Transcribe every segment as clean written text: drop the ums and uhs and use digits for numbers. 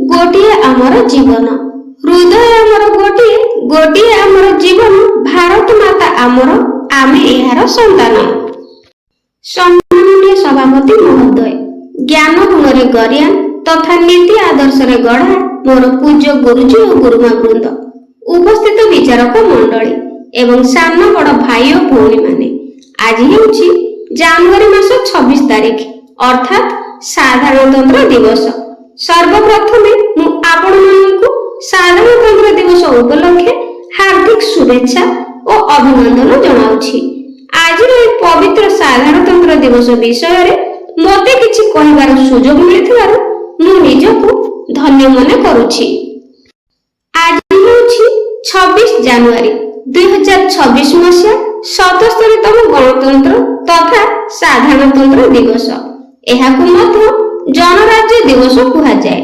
गोटिए आमर जीवन हृदय आमर गोटिए गोटिए आमर जीवन भारत माता आमर आमे एहार संतान। सम्माननीय सभापति महोदय, ज्ञान गुण गरियान तथा नीति आदर्श गढ़ा मोर पूज्य गुरुजी और गुरुमा वृंद, उपस्थित विचारक मंडली एवं सान बड़ भाई और भौणी माने, आज हेउछि जनवरी मास 26 तारिख अर्थात साधारणतंत्र दिवस। सर्वप्रथमे मु आपण मानकु साधारणतंत्र दिवस उपलक्षे हार्दिक शुभेच्छा और अभिनंदन जनाउछि। आज पवित्र साधारणतंत्र दिवस विषय रे मते किछि कहिबार सुजोग मिलिथिबारु मु निजको धन्य मने करूछि। आज हेउछि 26 जनवरी 2026 मसिया 77तम गणतंत्र तथा साधारणतंत्र दिवस। एहाकु मध्य जनराज्य दिवस कुहा जाए।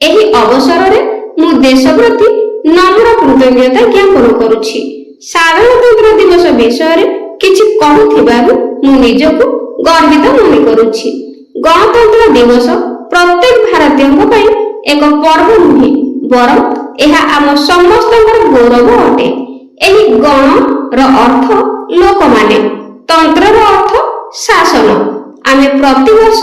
एही अवसर रे मु देश प्रति नम्र कृतज्ञता ज्ञापन करूछि। साधारणतंत्र दिवस विषय रे किछि कहूथिबारु मु निजको गर्वित मने करूछि। गणतंत्र दिवस प्रत्येक भारतीयଙ୍କ ପାଇଁ एक पर्व नुहे, बरं ଏହା ଆମ ସମସ୍ତଙ୍କର गौरव अटे। एही गण ର अर्थ ଲୋକମାନେ, तंत्र ର अर्थ शासन। आमे प्रतिवर्ष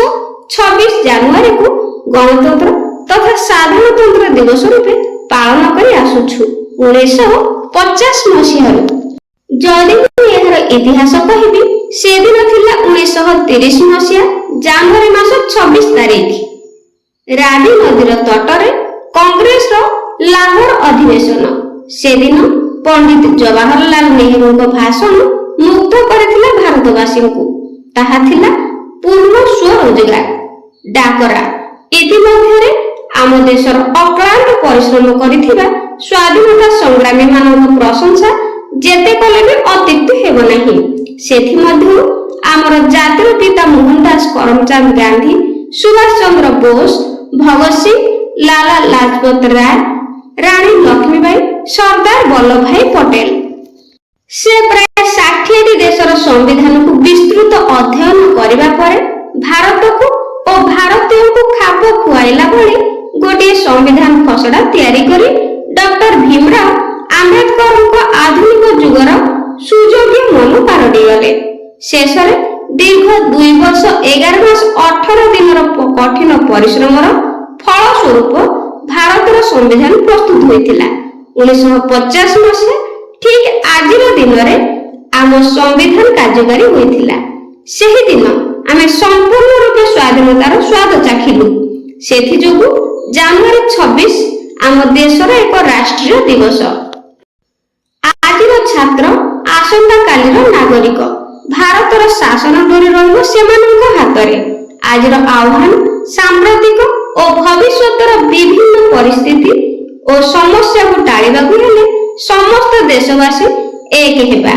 26 जनवरी को गणतंत्र तथा साधारणतंत्र दिवस रूपे पालन करी आसुछु 1950 मसीहारू। जदि एहार इतिहास कहिबी से दिन थिला 1930 मसीहा जनवरी मास 26 तारिख। रावी नदीर तटरे कांग्रेस रो लाहौर अधिवेशन। से दिन पंडित जवाहरलाल नेहरू को भाषण मुक्त करथिला भारतवासी को। ताहा थिला पूर्ण स्वरोजगार डाकरा। इतिमध्ये आम देशर अक्लांत परिश्रम करिथिबा स्वाधीनता संग्रामी मानक प्रशंसा जेते कले भी अत्युक्ति हेबो नाही। सेथि मध्ये आमर जातिर पिता मोहनदास करमचंद गांधी, सुभाष चंद्र बोस, भगत सिंह, लाला लाजपत राय, रानी लक्ष्मीबाई, सरदार वल्लभ भाई पटेल से प्राय 60 देशर संविधान को विस्तृत अध्ययन करबा परे भारत को और भारतीय को खाप खुआइला भली गोटे संविधान खसड़ा तैयारी करी डॉक्टर भीमराव आंबेडकर को आधुनिक युगर सुयोग्य मन पारडी गले। शेष दीर्घ 2 वर्ष 11 मास 18 दिन कठिन परिश्रम फल स्वरूप भारतर संविधान प्रस्तुत होइतिला। 1950 मसीहा ठीक आजिर दिन रे आम संविधान कार्यकारी होइतिला। सेही दिन आमे संपूर्ण रूपे स्वाधीनतार स्वाद चाखिलु। सेथि जोगु जनवरी 26 आम देशर एक राष्ट्रीय दिवस। आजिर छात्र आसंता कालीर नागरिक। भारतर शासन डोरी रहिबो सेमानक हातरे। आजिर आह्वान सांप्रतिक और भविष्यतर विभिन्न परिस्थिति और समस्या को टाळिबा को हेले समस्त देशवासी एक हेबा।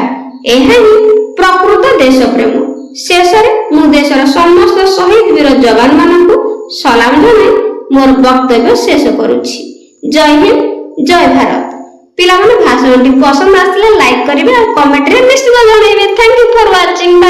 एहा ही प्रकृत देश प्रेम। शेषरे मु देशर समस्त शहीद वीर जवान मानकु सलाम जनाई मोर वक्तव्य शेष करूछि। जय हिंद, जय भारत। पिलाମାନେ भाषणटी पसंद आसले लाइक करिवे और कमेंट रे निश्चित जणाइबे। Thank you for watching.